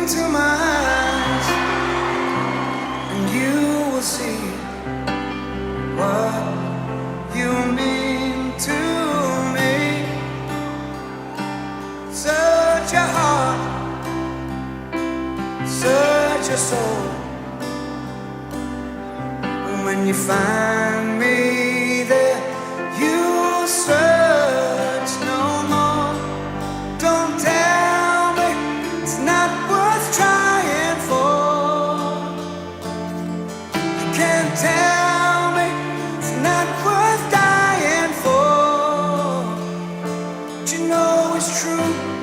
into my eyes, and you will see what you mean to me. Search your heart, search your soul, and when you find me there, you'll search no more. Don't tell me it's not worth trying for. You can't tell me it's not worth dying for. But you know it's true.